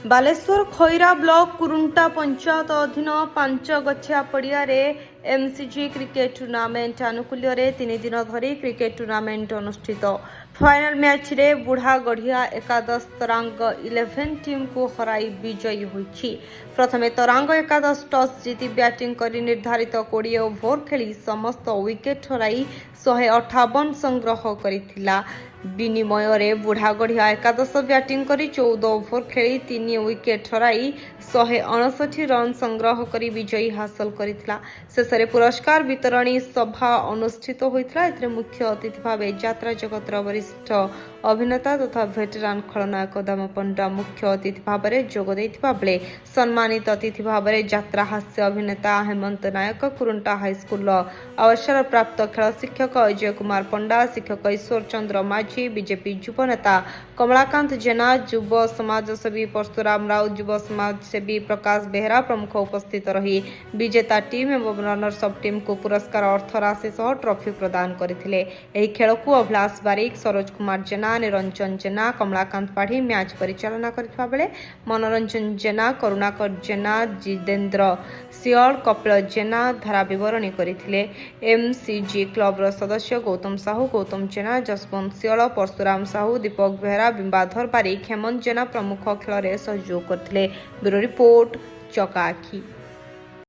Balasore Khaira block Kurunta panchayat ଅଧୀନ ପାଞ୍ଚଗଛିଆ ପଡ଼ିଆରେ MCG cricket tournament ଆନୁକୂଲ୍ୟରେ 3 ଦିନ ଧରି କ୍ରିକେଟ ଟୁର୍ଣ୍ଣାମେଣ୍ଟ ଅନୁଷ୍ଠିତ। ଫାଇନାଲ ମ୍ୟାଚରେ ବୁଢ଼ାଗଢ଼ିଆ ଏକାଦଶ ତରାଙ୍ଗ 11 ଟିମ୍କୁ ହରାଇ ବିଜୟୀ ହୋଇଛି। ପ୍ରଥମେ ତରାଙ୍ଗ ଏକାଦଶ ଟସ୍ ଜିତି ବ୍ୟାଟିଂ କରି ନିର୍ଦ୍ଧାରିତ 20 ଓଭର ଖେଳି ସମସ୍ତ ୱିକେଟ ହରାଇ 158 ସଂଗ୍ରହ କରିଥିଲା। ବିନିମୟରେ ବୁଢ଼ାଗଢ଼ିଆ ଏକାଦଶ ବ୍ୟାଟିଂ କରି 14 ଓଭର ଖେଳି 3 ୱିକେଟ ହରାଇ 159 ରନ୍ ସଂଗ୍ରହ କରି ବିଜୟୀ ହାସଲ କରିଥିଲା। ଶେଷରେ ପୁରସ୍କାର ବିତରଣୀ ସଭା ଅନୁଷ୍ଠିତ ହୋଇଥିଲା। ଏଥିରେ ମୁଖ୍ୟ ଅତିଥି ଭାବେ ଯାତ୍ରା ଜଗତର ବରିଷ୍ଠ ଅଭିନେତା ତଥା ଭେଟରାନ ଖଳନାୟକ ଦାମ ପଣ୍ଡା ମୁଖ୍ୟ ଅତିଥି ଭାବରେ ଯୋଗ ଦେଇଥିବା ବେଳେ ସମ୍ମାନିତ ଅତିଥି ଭାବରେ ଯାତ୍ରା ହାସ୍ୟ ଅଭିନେତା ହେମନ୍ତ ନାୟକ, କୁରୁଣ୍ଟା ହାଇସ୍କୁଲର ଅବସରପ୍ରାପ୍ତ ଖେଳ ଶିକ୍ଷକ ଅଜୟ କୁମାର ପଣ୍ଡା, ଶିକ୍ଷକ ଈଶ୍ୱର ଚନ୍ଦ୍ର ମାଝୀ, ବିଜେପି ଯୁବ ନେତା କମଳାକାନ୍ତ ଜେନା, ଯୁବ ସମାଜସେବୀ ପରଶୁରାମ ରାଉତ, ଯୁବ ସମାଜସେବୀ ପ୍ରକାଶ ବେହେରା ପ୍ରମୁଖ ଉପସ୍ଥିତ ରହି ବିଜେତା ଟିମ୍ ଏବଂ ରନର୍ସ ଅପ୍ ଟିମ୍କୁ ପୁରସ୍କାର ଅର୍ଥ ରାଶି ସହ ଟ୍ରଫି ପ୍ରଦାନ କରିଥିଲେ। ଏହି ଖେଳକୁ ଅଭିଳାଷ ବାରିକ, ସରୋଜ କୁମାର ଜେନା, ନିରଞ୍ଜନ ଜେନା, କମଳାକାନ୍ତ ପାଢ଼ୀ ମ୍ୟାଚ୍ ପରିଚାଳନା କରିଥିବା ବେଳେ ମନୋରଞ୍ଜନ ଜେନା, କରୁଣାକର ଜେନା, ଜିତେନ୍ଦ୍ର ସିଅଳ, କପିଳ ଜେନା ଧାରା ବିବରଣୀ କରିଥିଲେ। ଏମ୍ସିଜି କ୍ଲବର ସଦସ୍ୟ ଗୌତମ ସାହୁ, ଗୌତମ ଜେନା, ଯଶବନ୍ତ ସିଅଳ, ପରଶୁରାମ ସାହୁ, ଦୀପକ ବେହେରା, ବିମ୍ବାଧର ବାରିକ, ହେମନ୍ତ ଜେନା ପ୍ରମୁଖ ଖେଳରେ ସହଯୋଗ କରିଥିଲେ। ବ୍ୟୁରୋ ରିପୋର୍ଟ, ଚକାଆଖି।